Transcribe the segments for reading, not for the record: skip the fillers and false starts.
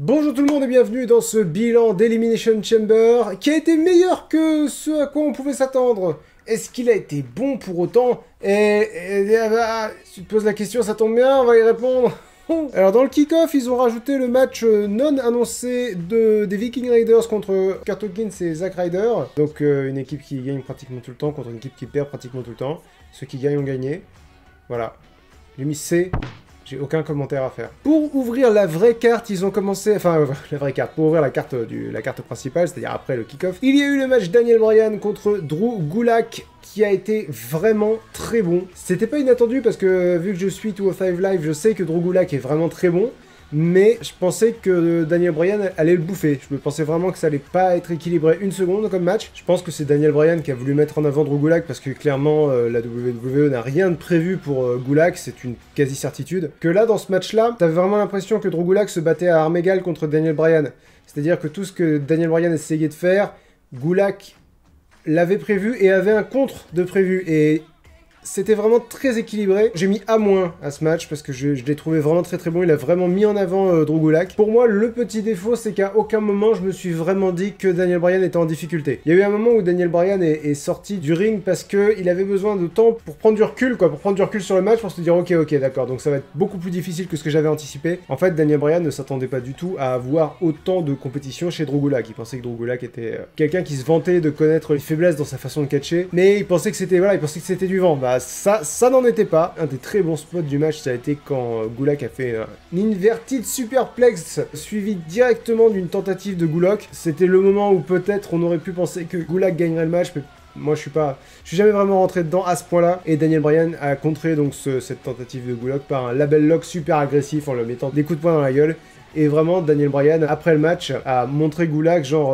Bonjour tout le monde et bienvenue dans ce bilan d'Elimination Chamber qui a été meilleur que ce à quoi on pouvait s'attendre. Est-ce qu'il a été bon pour autant tu te poses la question, ça tombe bien, on va y répondre. Alors dans le kick-off, ils ont rajouté le match non annoncé des Viking Raiders contre Kurt Hawkins et Zack Ryder. Donc une équipe qui gagne pratiquement tout le temps contre une équipe qui perd pratiquement tout le temps. Ceux qui gagnent ont gagné. Voilà. J'ai mis C. J'ai aucun commentaire à faire. Pour ouvrir la vraie carte, ils ont commencé... Enfin, la vraie carte. Pour ouvrir la carte principale, c'est-à-dire après le kick-off, il y a eu le match Daniel Bryan contre Drew Gulak, qui a été vraiment très bon. C'était pas inattendu parce que, vu que je suis 205 Live, je sais que Drew Gulak est vraiment très bon. Mais je pensais que Daniel Bryan allait le bouffer. Je me pensais vraiment que ça allait pas être équilibré une seconde comme match. Je pense que c'est Daniel Bryan qui a voulu mettre en avant Drew Gulak parce que clairement la WWE n'a rien de prévu pour Gulak, c'est une quasi-certitude. Que là, dans ce match-là, t'avais vraiment l'impression que Drew Gulak se battait à armes égales contre Daniel Bryan. C'est-à-dire que tout ce que Daniel Bryan essayait de faire, Gulak l'avait prévu et avait un contre de prévu. Et c'était vraiment très équilibré. J'ai mis A- à ce match parce que je l'ai trouvé vraiment très très bon. Il a vraiment mis en avant Drew Gulak. Pour moi, le petit défaut, c'est qu'à aucun moment, je me suis vraiment dit que Daniel Bryan était en difficulté. Il y a eu un moment où Daniel Bryan est sorti du ring parce qu'il avait besoin de temps pour prendre du recul, quoi. Pour prendre du recul sur le match, pour se dire ok, d'accord, donc ça va être beaucoup plus difficile que ce que j'avais anticipé. En fait, Daniel Bryan ne s'attendait pas du tout à avoir autant de compétition chez Drew Gulak. Il pensait que Drew Gulak était quelqu'un qui se vantait de connaître les faiblesses dans sa façon de catcher. Mais il pensait que c'était du vent. Bah, ça n'en était pas. Un des très bons spots du match, ça a été quand Gulak a fait une inverted superplex suivi directement d'une tentative de Gulak. C'était le moment où peut-être on aurait pu penser que Gulak gagnerait le match, mais moi je suis jamais vraiment rentré dedans à ce point-là. Et Daniel Bryan a contré donc cette tentative de Gulak par un label lock super agressif en lui mettant des coups de poing dans la gueule. Et vraiment, Daniel Bryan, après le match, a montré Gulak, genre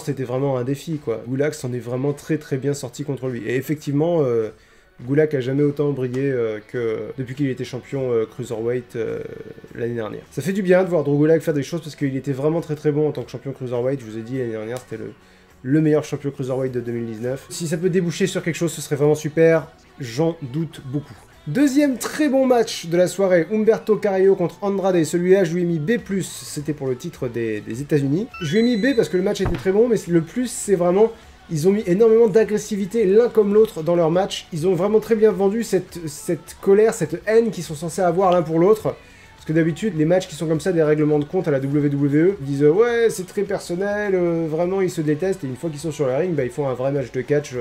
c'était vraiment un défi, quoi. Gulak s'en est vraiment très très bien sorti contre lui. Et effectivement, Gulak a jamais autant brillé que depuis qu'il était champion Cruiserweight l'année dernière. Ça fait du bien de voir Drew Gulak faire des choses parce qu'il était vraiment très très bon en tant que champion Cruiserweight. Je vous ai dit, l'année dernière, c'était le meilleur champion Cruiserweight de 2019. Si ça peut déboucher sur quelque chose, ce serait vraiment super. J'en doute beaucoup. Deuxième très bon match de la soirée, Humberto Carrillo contre Andrade. Celui-là, je lui ai mis B+, c'était pour le titre des États-Unis. Je lui ai mis B parce que le match était très bon, mais le plus, c'est vraiment... Ils ont mis énormément d'agressivité l'un comme l'autre dans leur match. Ils ont vraiment très bien vendu cette colère, cette haine qu'ils sont censés avoir l'un pour l'autre. Parce que d'habitude, les matchs qui sont comme ça, des règlements de compte à la WWE, ils disent ouais, c'est très personnel, vraiment ils se détestent. Et une fois qu'ils sont sur le ring, bah, ils font un vrai match de catch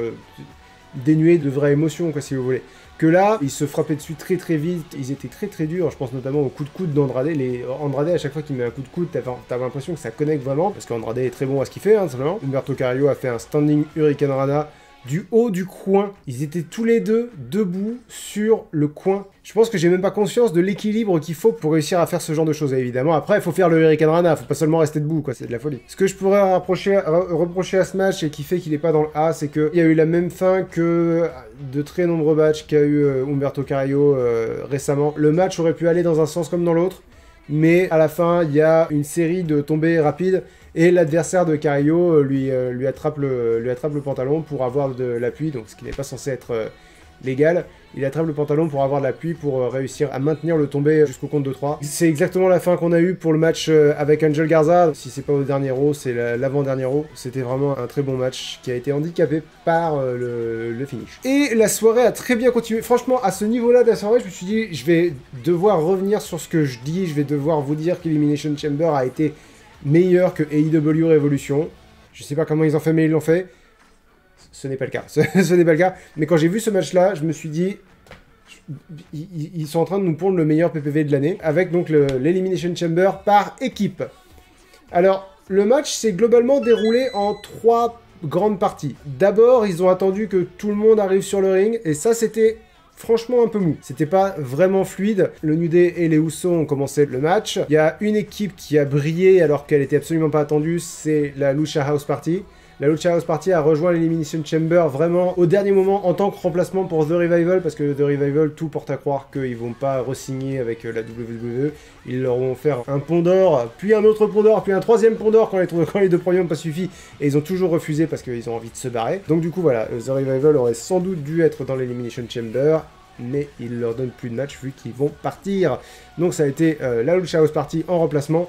dénué de vraie émotion, quoi, si vous voulez. Que là, ils se frappaient dessus très très vite, ils étaient très très durs, je pense notamment au coup de coude d'Andrade. Andrade, à chaque fois qu'il met un coup de coude, t'avais l'impression que ça connecte vraiment, parce qu'Andrade est très bon à ce qu'il fait, hein, simplement. Humberto Carrillo a fait un standing Hurricane Rana du haut du coin. Ils étaient tous les deux debout sur le coin. Je pense que j'ai même pas conscience de l'équilibre qu'il faut pour réussir à faire ce genre de choses. Et évidemment, après, il faut faire le Hurricane Rana, faut pas seulement rester debout, quoi, c'est de la folie. Ce que je pourrais reprocher à ce match et qui fait qu'il est pas dans le A, c'est qu'il y a eu la même fin que de très nombreux matchs qu'a eu Humberto Carrillo récemment. Le match aurait pu aller dans un sens comme dans l'autre, mais à la fin, il y a une série de tombées rapides et l'adversaire de Carrillo lui attrape le pantalon pour avoir de l'appui, donc ce qui n'est pas censé être légal. Il attrape le pantalon pour avoir de l'appui pour réussir à maintenir le tombé jusqu'au compte de 3. C'est exactement la fin qu'on a eue pour le match avec Angel Garza. Si c'est pas au dernier row, c'est l'avant-dernier row. C'était vraiment un très bon match qui a été handicapé par le finish. Et la soirée a très bien continué. Franchement, à ce niveau-là de la soirée, je me suis dit, je vais devoir revenir sur ce que je dis. Je vais devoir vous dire qu'Elimination Chamber a été meilleur que AEW Revolution. Je sais pas comment ils ont fait, mais ils l'ont fait. Ce n'est pas le cas. Ce n'est pas le cas. Mais quand j'ai vu ce match-là, je me suis dit... Ils sont en train de nous pondre le meilleur PPV de l'année, avec donc l'Elimination Chamber par équipe. Alors, le match s'est globalement déroulé en 3 grandes parties. D'abord, ils ont attendu que tout le monde arrive sur le ring, et ça, c'était franchement un peu mou. C'était pas vraiment fluide. Le New Day et les Usos ont commencé le match. Il y a une équipe qui a brillé alors qu'elle était absolument pas attendue, c'est la Lucha House Party. La Lucha House Party a rejoint l'Elimination Chamber vraiment au dernier moment en tant que remplacement pour The Revival, parce que The Revival, tout porte à croire qu'ils vont pas re-signer avec la WWE. Ils leur vont faire un pont d'or, puis un autre pont d'or, puis un troisième pont d'or quand les 2 premiers n'ont pas suffi, et ils ont toujours refusé parce qu'ils ont envie de se barrer. Donc du coup voilà, The Revival aurait sans doute dû être dans l'Elimination Chamber, mais ils leur donnent plus de match vu qu'ils vont partir. Donc ça a été la Lucha House Party en remplacement.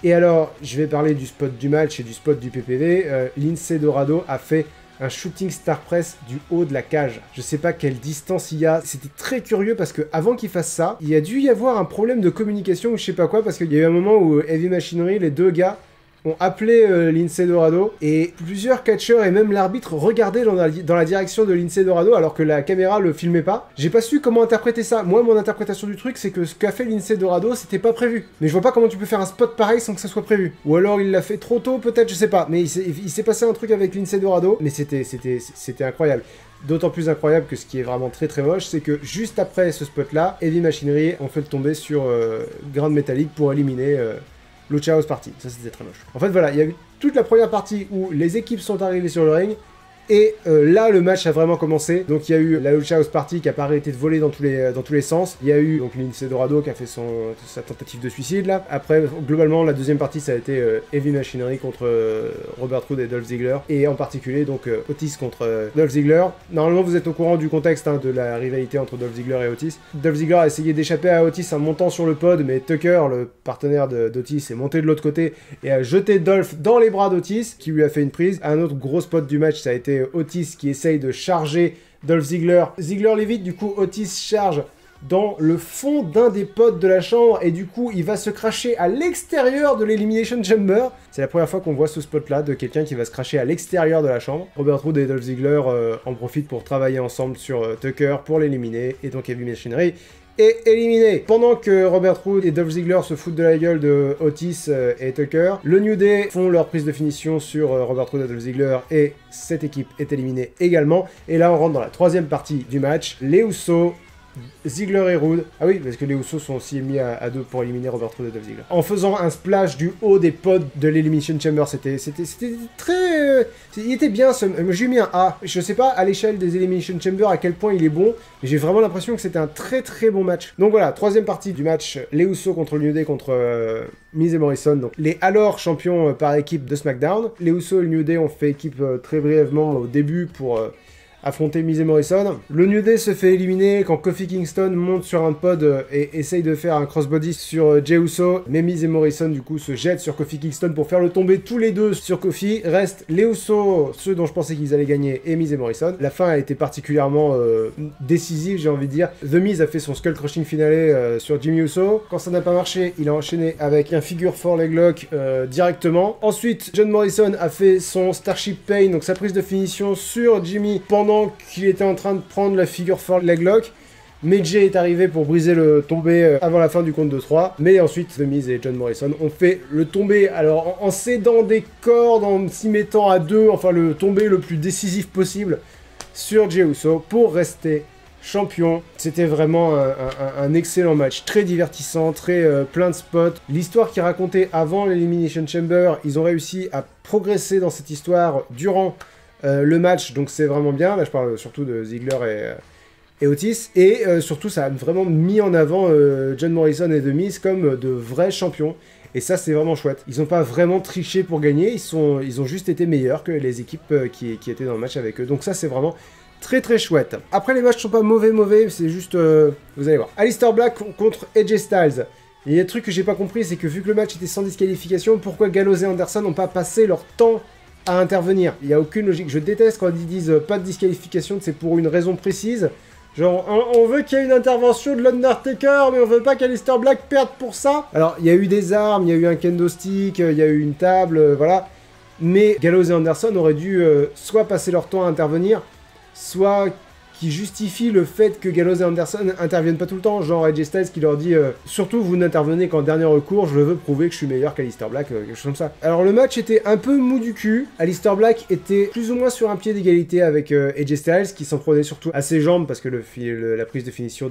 Et alors, je vais parler du spot du match et du spot du PPV. Lince Dorado a fait un shooting star press du haut de la cage. Je sais pas quelle distance il y a. C'était très curieux parce que avant qu'il fasse ça, il y a dû y avoir un problème de communication ou je sais pas quoi parce qu'il y a eu un moment où Heavy Machinery, les deux gars, ont appelé Lince Dorado et plusieurs catcheurs et même l'arbitre regardaient dans la direction de Lince Dorado alors que la caméra le filmait pas. J'ai pas su comment interpréter ça. Moi, mon interprétation du truc, c'est que ce qu'a fait Lince Dorado, c'était pas prévu. Mais je vois pas comment tu peux faire un spot pareil sans que ça soit prévu. Ou alors il l'a fait trop tôt, peut-être, je sais pas. Mais il s'est passé un truc avec Lince Dorado, mais c'était incroyable. D'autant plus incroyable que ce qui est vraiment très très moche, c'est que juste après ce spot-là, Heavy Machinery ont fait le tomber sur Grand Metallic pour éliminer Lucha House Party. Ça, c'était très moche. En fait, voilà, il y a eu toute la première partie où les équipes sont arrivées sur le ring, et là, le match a vraiment commencé. Donc, il y a eu la Lucha House Party qui a pas arrêté de voler dans tous les sens. Il y a eu donc Lince Dorado qui a fait sa tentative de suicide, là. Après, globalement, la deuxième partie, ça a été Heavy Machinery contre Robert Roode et Dolph Ziggler. Et en particulier, donc, Otis contre Dolph Ziggler. Normalement, vous êtes au courant du contexte de la rivalité entre Dolph Ziggler et Otis. Dolph Ziggler a essayé d'échapper à Otis en montant sur le pod, mais Tucker, le partenaire d'Otis, est monté de l'autre côté et a jeté Dolph dans les bras d'Otis, qui lui a fait une prise. Un autre gros spot du match, ça a été Otis qui essaye de charger Dolph Ziggler. Ziggler l'évite, du coup Otis charge dans le fond d'un des pods de la chambre et du coup il va se cracher à l'extérieur de l'Elimination Chamber. C'est la première fois qu'on voit ce spot là de quelqu'un qui va se cracher à l'extérieur de la chambre. Robert Roode et Dolph Ziggler en profitent pour travailler ensemble sur Tucker pour l'éliminer et donc Heavy Machinery est éliminé. Pendant que Robert Roode et Dolph Ziggler se foutent de la gueule de Otis et Tucker, le New Day font leur prise de finition sur Robert Roode et Dolph Ziggler et cette équipe est éliminée également. Et là on rentre dans la troisième partie du match. Les Usos, Ziggler et Roode. Ah oui, parce que les Usos sont aussi mis à deux pour éliminer Robert Roode et Dolph Ziggler. En faisant un splash du haut des pods de l'Elimination Chamber, c'était très... il était bien, j'ai mis un A. Je sais pas à l'échelle des Elimination Chamber à quel point il est bon, mais j'ai vraiment l'impression que c'était un très très bon match. Donc voilà, troisième partie du match, les Usos contre le New Day contre Miz et Morrison, donc les alors champions par équipe de SmackDown. Les Usos et le New Day ont fait équipe très brièvement au début pour... affronter Miz et Morrison. Le New Day se fait éliminer quand Kofi Kingston monte sur un pod et essaye de faire un crossbody sur Jey Uso, mais Miz et Morrison du coup se jettent sur Kofi Kingston pour faire le tomber tous les deux sur Kofi. Restent les Usos, ceux dont je pensais qu'ils allaient gagner, et Miz et Morrison. La fin a été particulièrement décisive, j'ai envie de dire. The Miz a fait son skull crushing finale sur Jimmy Uso. Quand ça n'a pas marché, il a enchaîné avec un figure 4 leg lock directement. Ensuite, John Morrison a fait son Starship Pain, donc sa prise de finition sur Jimmy pendant qu'il était en train de prendre la figure 4 leg lock, mais Jay est arrivé pour briser le tombé avant la fin du compte de 3, mais ensuite The Miz et John Morrison ont fait le tombé, alors en cédant des cordes, en s'y mettant à deux, enfin le tombé le plus décisif possible sur Jey Uso pour rester champion. C'était vraiment un excellent match, très divertissant, très plein de spots. L'histoire qu'ils racontaient avant l'Elimination Chamber, ils ont réussi à progresser dans cette histoire durant le match, donc c'est vraiment bien. Là je parle surtout de Ziggler et Otis, et surtout ça a vraiment mis en avant John Morrison et The Miz comme de vrais champions, et ça c'est vraiment chouette. Ils n'ont pas vraiment triché pour gagner, ils ont juste été meilleurs que les équipes qui étaient dans le match avec eux, donc ça c'est vraiment très très chouette. Après les matchs sont pas mauvais, c'est juste, vous allez voir. Aleister Black contre AJ Styles. Il y a un truc que j'ai pas compris, c'est que vu que le match était sans disqualification, pourquoi Gallows et Anderson n'ont pas passé leur temps à intervenir? Il n'y a aucune logique. Je déteste quand ils disent pas de disqualification, c'est pour une raison précise. Genre, on veut qu'il y ait une intervention de l'Undertaker, mais on veut pas qu'Aleister Black perde pour ça. Alors, il y a eu des armes, il y a eu un kendo stick, il y a eu une table, voilà. Mais Gallows et Anderson auraient dû soit passer leur temps à intervenir, soit qui justifie le fait que Gallows et Anderson interviennent pas tout le temps, genre AJ Styles qui leur dit surtout vous n'intervenez qu'en dernier recours, je veux prouver que je suis meilleur qu'Aleister Black, quelque chose comme ça. Alors le match était un peu mou du cul, Aleister Black était plus ou moins sur un pied d'égalité avec AJ Styles qui s'en prenait surtout à ses jambes parce que la prise de finition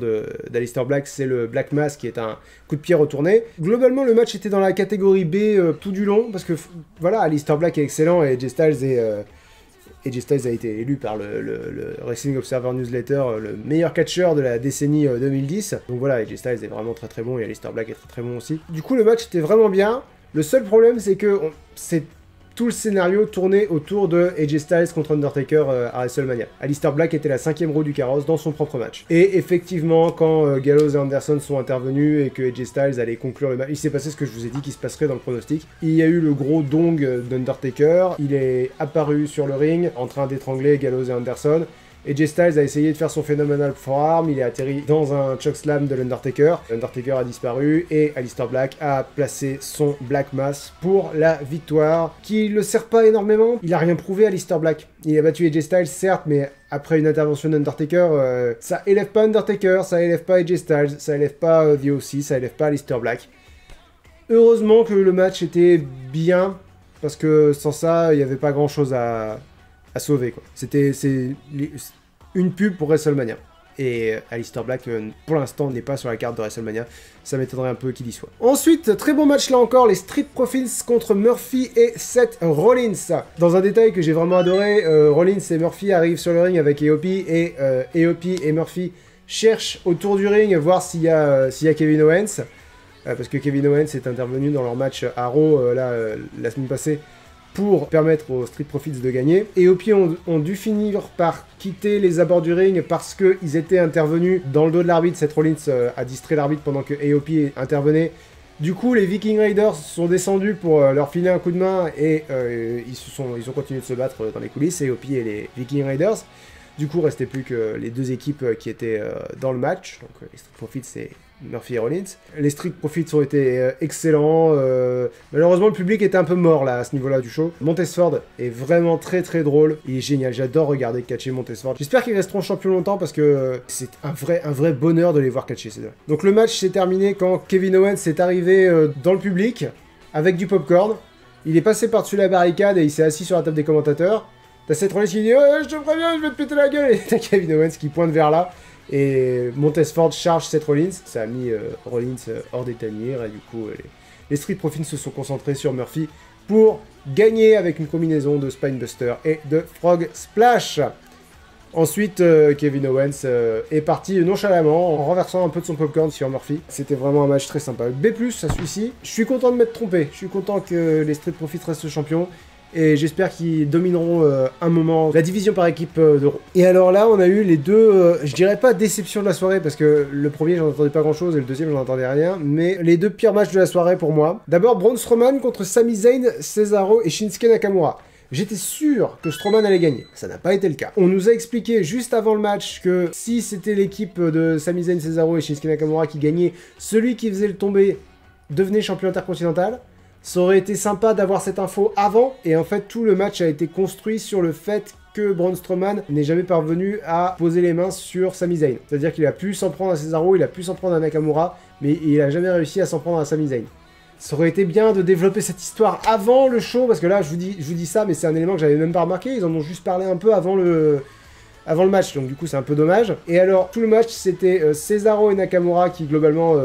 d'Aleister Black c'est le Black Mass qui est un coup de pied retourné. Globalement le match était dans la catégorie B tout du long parce que voilà, Aleister Black est excellent et AJ Styles a été élu par le Wrestling Observer Newsletter le meilleur catcheur de la décennie 2010. Donc voilà, AJ Styles est vraiment très très bon et Aleister Black est très très bon aussi. Du coup, le match était vraiment bien. Le seul problème, c'est que c'est tout le scénario tournait autour de AJ Styles contre Undertaker à WrestleMania. Aleister Black était la 5e roue du carrosse dans son propre match. Et effectivement, quand Gallows et Anderson sont intervenus et que AJ Styles allait conclure le match, il s'est passé ce que je vous ai dit qu'il se passerait dans le pronostic. Il y a eu le gros dong d'Undertaker, il est apparu sur le ring en train d'étrangler Gallows et Anderson. AJ Styles a essayé de faire son phénoménal forearm, il est atterri dans un chokeslam de l'Undertaker. L'Undertaker a disparu et Aleister Black a placé son Black Mass pour la victoire, qui le sert pas énormément. Il a rien prouvé à Aleister Black. Il a battu AJ Styles, certes, mais après une intervention d'Undertaker, ça élève pas Undertaker, ça élève pas AJ Styles, ça élève pas The OC, ça élève pas Aleister Black. Heureusement que le match était bien, parce que sans ça, il n'y avait pas grand chose à sauver, quoi. C'est une pub pour WrestleMania. Et Aleister Black, pour l'instant, n'est pas sur la carte de WrestleMania. Ça m'étonnerait un peu qu'il y soit. Ensuite, très bon match là encore, les Street Profits contre Murphy et Seth Rollins. Dans un détail que j'ai vraiment adoré, Rollins et Murphy arrivent sur le ring avec EOP, et EOP et Murphy cherchent autour du ring voir s'il y a Kevin Owens. Parce que Kevin Owens est intervenu dans leur match à Raw la semaine passée, pour permettre aux Street Profits de gagner. Et EOP ont dû finir par quitter les abords du ring parce qu'ils étaient intervenus dans le dos de l'arbitre. Seth Rollins a distrait l'arbitre pendant que EOP intervenait. Du coup, les Viking Raiders sont descendus pour leur filer un coup de main et ils ont continué de se battre dans les coulisses, EOP et les Viking Raiders. Du coup, restait plus que les deux équipes qui étaient dans le match, donc les Street Profits et Murphy et Rollins. Les Street Profits ont été excellents. Malheureusement, le public était un peu mort là à ce niveau-là du show. Montesford est vraiment très très drôle. Il est génial. J'adore regarder catcher Montesford. J'espère qu'ils resteront champions longtemps parce que c'est un vrai bonheur de les voir catcher ces deux. Donc le match s'est terminé quand Kevin Owens est arrivé dans le public avec du popcorn. Il est passé par-dessus la barricade et il s'est assis sur la table des commentateurs. T'as Seth Rollins qui dit je te préviens, je vais te péter la gueule. Et t'as Kevin Owens qui pointe vers là. Et Montesford charge Seth Rollins. Ça a mis Rollins hors d'état de nuire. Et du coup, les Street Profits se sont concentrés sur Murphy pour gagner avec une combinaison de Spinebuster et de Frog Splash. Ensuite, Kevin Owens est parti nonchalamment en renversant un peu de son popcorn sur Murphy. C'était vraiment un match très sympa. B+, à celui-ci. Je suis content de m'être trompé. Je suis content que les Street Profits restent champions. Et j'espère qu'ils domineront un moment la division par équipe de Raw. Et alors là, on a eu les deux, je dirais pas déception de la soirée, parce que le premier, j'en entendais pas grand-chose, et le deuxième, j'en entendais rien, mais les deux pires matchs de la soirée pour moi. D'abord, Braun Strowman contre Sami Zayn, Cesaro et Shinsuke Nakamura. J'étais sûr que Strowman allait gagner. Ça n'a pas été le cas. On nous a expliqué juste avant le match que si c'était l'équipe de Sami Zayn, Cesaro et Shinsuke Nakamura qui gagnait, celui qui faisait le tomber devenait champion intercontinental. Ça aurait été sympa d'avoir cette info avant, et en fait tout le match a été construit sur le fait que Braun Strowman n'est jamais parvenu à poser les mains sur Sami Zayn. C'est-à-dire qu'il a pu s'en prendre à Cesaro, il a pu s'en prendre à Nakamura, mais il a jamais réussi à s'en prendre à Sami Zayn. Ça aurait été bien de développer cette histoire avant le show, parce que là je vous dis ça, mais c'est un élément que j'avais même pas remarqué, ils en ont juste parlé un peu avant le match, donc du coup c'est un peu dommage. Et alors tout le match c'était Cesaro et Nakamura qui globalement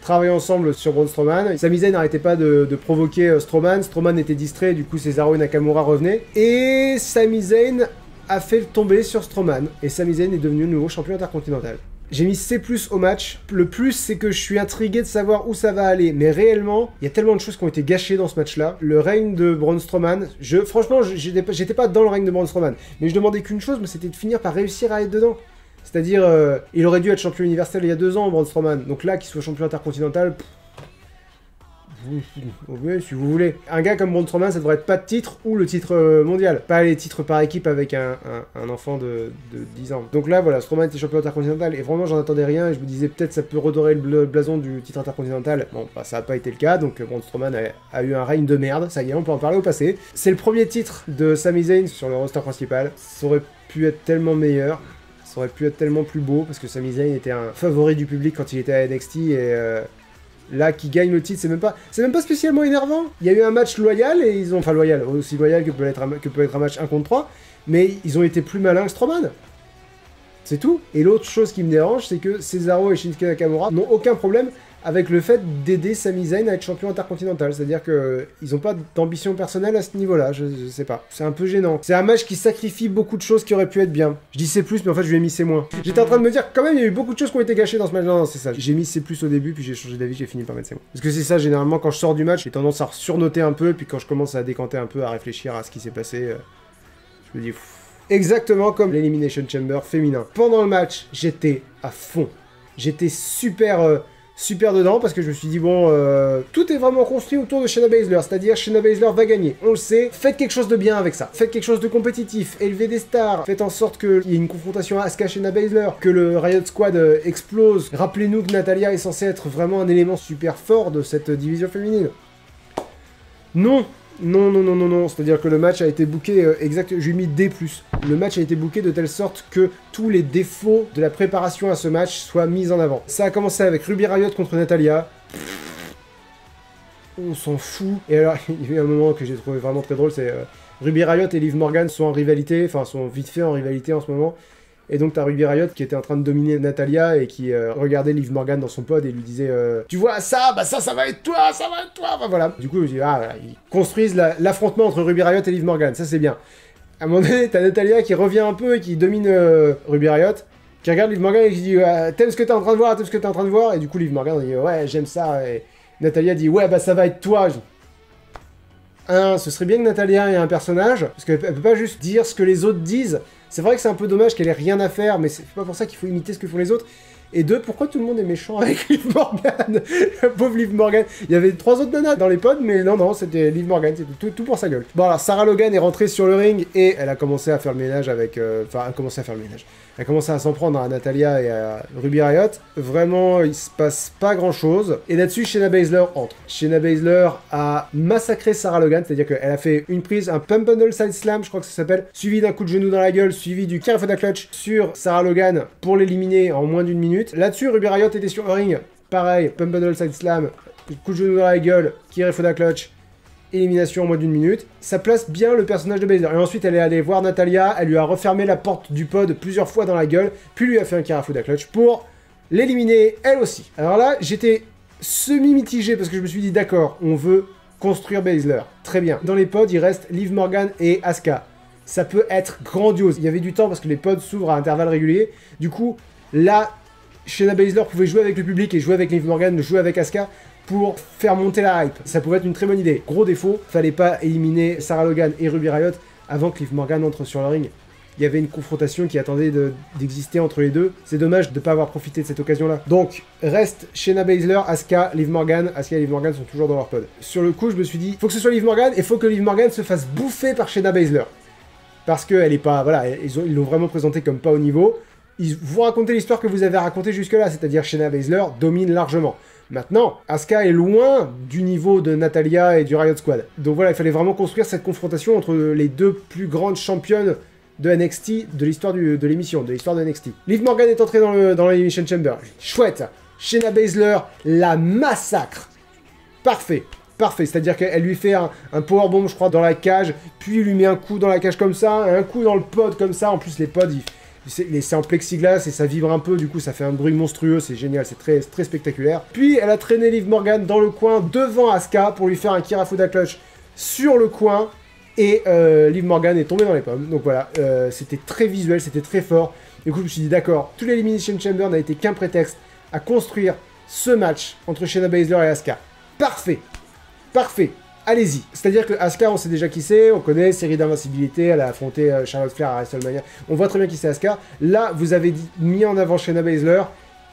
travaillaient ensemble sur Braun Strowman. Sami Zayn n'arrêtait pas de provoquer Strowman. Strowman était distrait, du coup Cesaro et Nakamura revenaient. Et Sami Zayn a fait le tomber sur Strowman. Et Sami Zayn est devenu le nouveau champion intercontinental. J'ai mis C+ au match. Le plus, c'est que je suis intrigué de savoir où ça va aller. Mais réellement, il y a tellement de choses qui ont été gâchées dans ce match-là. Le règne de Braun Strowman, franchement, j'étais pas dans le règne de Braun Strowman. Mais je demandais qu'une chose, mais c'était de finir par réussir à être dedans. C'est-à-dire, il aurait dû être champion universel il y a 2 ans, Braun Strowman. Donc là, qu'il soit champion intercontinental, oui, si vous voulez. Un gars comme Braun Strowman, ça devrait être pas de titre ou le titre mondial. Pas les titres par équipe avec un enfant de 10 ans. Donc là, voilà, Strowman était champion intercontinental et vraiment, j'en attendais rien. Et je me disais, peut-être ça peut redorer le blason du titre intercontinental. Bon, bah ça n'a pas été le cas. Donc Braun Strowman a eu un règne de merde. Ça y est, on peut en parler au passé. C'est le premier titre de Sami Zayn sur le roster principal. Ça aurait pu être tellement meilleur. Ça aurait pu être tellement plus beau, parce que Sami Zayn était un favori du public quand il était à NXT, et là, qui gagne le titre, c'est même pas spécialement énervant. Il y a eu un match loyal, et ils ont, enfin loyal, aussi loyal que peut être un match 1 contre 3, mais ils ont été plus malins que Strowman. C'est tout. Et l'autre chose qui me dérange, c'est que Cesaro et Shinsuke Nakamura n'ont aucun problème avec le fait d'aider Sami Zayn à être champion intercontinental. C'est-à-dire qu'ils n'ont pas d'ambition personnelle à ce niveau-là, je sais pas. C'est un peu gênant. C'est un match qui sacrifie beaucoup de choses qui auraient pu être bien. Je dis C+, mais en fait je lui ai mis C-. J'étais en train de me dire, quand même, il y a eu beaucoup de choses qui ont été gâchées dans ce match. Non, c'est ça. J'ai mis C+ au début, puis j'ai changé d'avis, j'ai fini par mettre C-. Parce que c'est ça, généralement, quand je sors du match, j'ai tendance à surnoter un peu, puis quand je commence à décanter un peu, à réfléchir à ce qui s'est passé, je me dis... Exactement comme l'Elimination Chamber féminin. Pendant le match, j'étais à fond. J'étais super dedans parce que je me suis dit, bon, tout est vraiment construit autour de Shayna Baszler. C'est-à-dire, Shayna Baszler va gagner. On le sait. Faites quelque chose de bien avec ça. Faites quelque chose de compétitif. Élevez des stars. Faites en sorte qu'il y ait une confrontation à Asuka-Shayna Baszler. Que le Riot Squad explose. Rappelez-nous que Natalya est censée être vraiment un élément super fort de cette division féminine. Non. Non. C'est-à-dire que le match a été booké exact. J'ai mis D+. Le match a été booké de telle sorte que tous les défauts de la préparation à ce match soient mis en avant. Ça a commencé avec Ruby Riott contre Natalya. On s'en fout. Et alors, il y a eu un moment que j'ai trouvé vraiment très drôle, c'est Ruby Riott et Liv Morgan sont en rivalité, enfin sont vite fait en rivalité en ce moment. Et donc t'as Ruby Riott qui était en train de dominer Natalya et qui regardait Liv Morgan dans son pod et lui disait tu vois ça, bah ça va être toi, ça va être toi, bah voilà. Du coup je me dis voilà, ils construisent l'affrontement entre Ruby Riott et Liv Morgan, ça c'est bien. À un moment donné, t'as Natalya qui revient un peu et qui domine Ruby Riott, qui regarde Liv Morgan et qui dit t'aimes ce que t'es en train de voir, et du coup Liv Morgan dit ouais j'aime ça, et Natalya dit ouais bah ça va être toi. Ce serait bien que Natalya ait un personnage, parce qu'elle peut pas juste dire ce que les autres disent. C'est vrai que c'est un peu dommage qu'elle ait rien à faire, mais c'est pas pour ça qu'il faut imiter ce que font les autres. Et 2, pourquoi tout le monde est méchant avec Liv Morgan? Pauvre Liv Morgan. Il y avait 3 autres nanas dans les pods, mais non, c'était Liv Morgan, c'était tout pour sa gueule. Bon alors, Sarah Logan est rentrée sur le ring, et elle a commencé à faire le ménage avec... Enfin, elle a commencé à s'en prendre à Natalya et à Ruby Riott. Vraiment, il se passe pas grand-chose. Et là-dessus, Shayna Baszler entre. Shayna Baszler a massacré Sarah Logan, c'est-à-dire qu'elle a fait une prise, un Pump Handle Side Slam, je crois que ça s'appelle, suivi d'un coup de genou dans la gueule, suivi du Kirifuda Clutch sur Sarah Logan pour l'éliminer en moins d'une minute. Là-dessus, Ruby Riott était sur le ring. Pareil, Pump Handle Side Slam, coup de genou dans la gueule, Kirifuda Clutch, élimination en moins d'une minute. Ça place bien le personnage de Baszler. Et ensuite, elle est allée voir Natalya, elle lui a refermé la porte du pod plusieurs fois dans la gueule, puis lui a fait un Kirifuda Clutch pour l'éliminer elle aussi. Alors là, j'étais semi-mitigé parce que je me suis dit, d'accord, on veut construire Baszler. Très bien. Dans les pods, il reste Liv Morgan et Asuka. Ça peut être grandiose. Il y avait du temps parce que les pods s'ouvrent à intervalles réguliers. Du coup, là, Shayna Baszler pouvait jouer avec le public et jouer avec Liv Morgan, jouer avec Asuka pour faire monter la hype. Ça pouvait être une très bonne idée. Gros défaut, fallait pas éliminer Sarah Logan et Ruby Riott avant que Liv Morgan entre sur le ring. Il y avait une confrontation qui attendait d'exister entre les deux. C'est dommage de ne pas avoir profité de cette occasion-là. Donc, reste Shayna Baszler, Asuka, Liv Morgan. Asuka et Liv Morgan sont toujours dans leur pod. Sur le coup, je me suis dit, faut que ce soit Liv Morgan et faut que Liv Morgan se fasse bouffer par Shayna Baszler. Parce qu'elle est pas... Voilà, ils l'ont vraiment présenté comme pas au niveau. Ils vous racontez l'histoire que vous avez racontée jusque-là, c'est-à-dire Shayna Baszler domine largement. Maintenant, Asuka est loin du niveau de Natalya et du Riot Squad. Donc voilà, il fallait vraiment construire cette confrontation entre les deux plus grandes championnes de NXT, de l'histoire de l'émission, de l'histoire de NXT. Liv Morgan est entrée dans l'Elimination Chamber. Chouette. Shayna Baszler la massacre. Parfait. C'est-à-dire qu'elle lui fait un powerbomb, je crois, dans la cage, puis il lui met un coup dans la cage comme ça, un coup dans le pod comme ça. En plus, les pods, c'est en plexiglas et ça vibre un peu, du coup ça fait un bruit monstrueux, c'est génial, c'est très spectaculaire. Puis elle a traîné Liv Morgan dans le coin devant Asuka pour lui faire un Kirifuda Clutch sur le coin, et Liv Morgan est tombée dans les pommes. Donc voilà, c'était très visuel, c'était très fort. Du coup je me suis dit d'accord, tout l'Elimination Chamber n'a été qu'un prétexte à construire ce match entre Shayna Baszler et Asuka. Parfait. Allez-y. C'est-à-dire que Asuka, on sait déjà qui c'est, on connaît, série d'invincibilité, elle a affronté Charlotte Flair à WrestleMania, on voit très bien qui c'est Asuka. Là, vous avez mis en avant Shayna Baszler,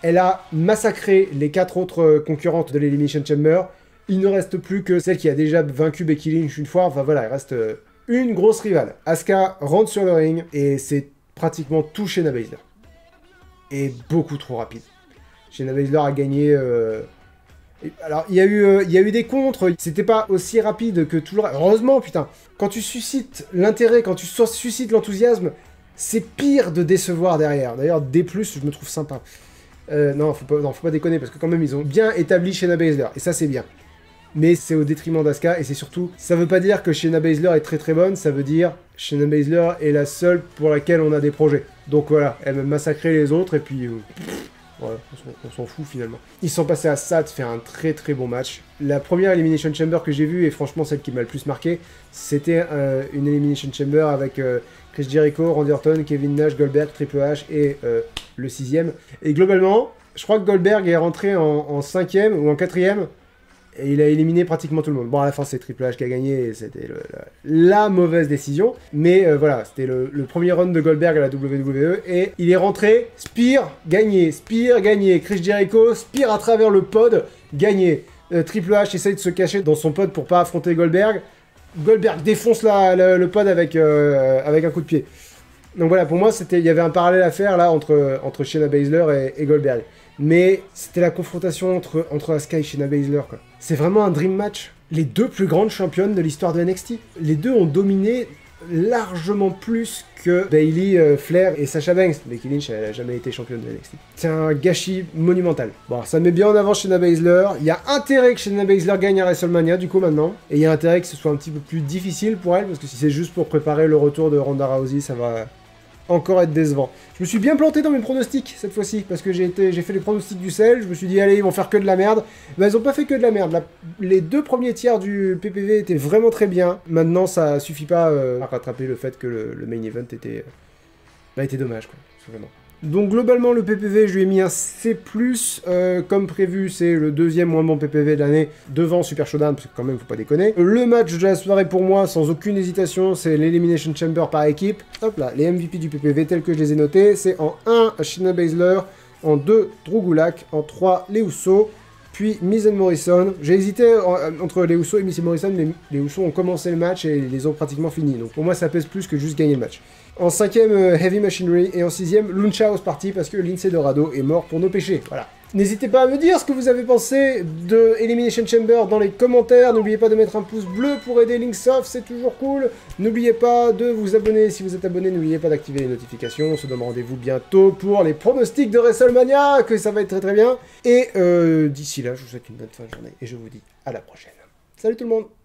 elle a massacré les 4 autres concurrentes de l'Elimination Chamber, il ne reste plus que celle qui a déjà vaincu Becky Lynch une fois, enfin voilà, il reste une grosse rivale. Asuka rentre sur le ring, et c'est pratiquement tout Shayna Baszler. Et beaucoup trop rapide. Shayna Baszler a gagné... Alors, il y a eu des contres, c'était pas aussi rapide que tout le reste. Heureusement, putain. Quand tu suscites l'intérêt, quand tu suscites l'enthousiasme, c'est pire de décevoir derrière. D'ailleurs, D+, je me trouve sympa. Non, faut pas déconner, parce que quand même, ils ont bien établi Shayna Baszler, et ça, c'est bien. Mais c'est au détriment d'Asuka, et c'est surtout... Ça veut pas dire que Shayna Baszler est très bonne, ça veut dire Shayna Baszler est la seule pour laquelle on a des projets. Donc voilà, elle va massacrer les autres, et puis... Voilà, on s'en fout finalement. Ils sont passés à ça de faire un très très bon match. La première Elimination Chamber que j'ai vue, et franchement celle qui m'a le plus marqué, c'était une Elimination Chamber avec Chris Jericho, Randy Orton, Kevin Nash, Goldberg, Triple H et le 6e. Et globalement, je crois que Goldberg est rentré en 5e ou en 4e. Et il a éliminé pratiquement tout le monde. Bon, à la fin, c'est Triple H qui a gagné, et c'était la mauvaise décision. Mais voilà, c'était le premier run de Goldberg à la WWE. Et il est rentré, Spear, gagné. Chris Jericho, Spear à travers le pod, gagné. Triple H essaye de se cacher dans son pod pour pas affronter Goldberg. Goldberg défonce le pod avec un coup de pied. Donc voilà, pour moi, il y avait un parallèle à faire là entre Shayna Baszler et Goldberg. Mais c'était la confrontation entre Asuka et Shayna Baszler, quoi. C'est vraiment un dream match. Les deux plus grandes championnes de l'histoire de NXT. Les deux ont dominé largement plus que Bayley, Flair et Sasha Banks. Becky Lynch, elle n'a jamais été championne de NXT. C'est un gâchis monumental. Bon, ça met bien en avant Shayna Baszler. Il y a intérêt que Shayna Baszler gagne à WrestleMania, du coup, maintenant. Et il y a intérêt que ce soit un petit peu plus difficile pour elle, parce que si c'est juste pour préparer le retour de Ronda Rousey, ça va encore être décevant. Je me suis bien planté dans mes pronostics cette fois-ci, parce que j'ai fait les pronostics du sel, je me suis dit allez, ils vont faire que de la merde. Ben, ils ont pas fait que de la merde. Les deux premiers tiers du PPV étaient vraiment très bien. Maintenant, ça suffit pas à rattraper le fait que le main event était dommage, quoi, simplement. Donc globalement, le PPV, je lui ai mis un C+, comme prévu, c'est le deuxième moins bon PPV de l'année, devant Super Showdown, parce que quand même, faut pas déconner. Le match de la soirée pour moi, sans aucune hésitation, c'est l'Elimination Chamber par équipe. Hop là, les MVP du PPV tels que je les ai notés, c'est en 1, Shayna Baszler, en 2, Drew Gulak, en 3, les Usos, puis Miz and Morrison. J'ai hésité entre les Usos et Miz et Morrison, mais les Usos ont commencé le match et ils les ont pratiquement finis. Donc pour moi, ça pèse plus que juste gagner le match. En 5e, Heavy Machinery, et en 6e, Lucha House Party, parce que Lince Dorado est mort pour nos péchés. Voilà. N'hésitez pas à me dire ce que vous avez pensé de Elimination Chamber dans les commentaires. N'oubliez pas de mettre un pouce bleu pour aider Linksoft, c'est toujours cool. N'oubliez pas de vous abonner si vous êtes abonné. N'oubliez pas d'activer les notifications. On se donne rendez-vous bientôt pour les pronostics de WrestleMania, que ça va être très très bien. Et d'ici là, je vous souhaite une bonne fin de journée et je vous dis à la prochaine. Salut tout le monde!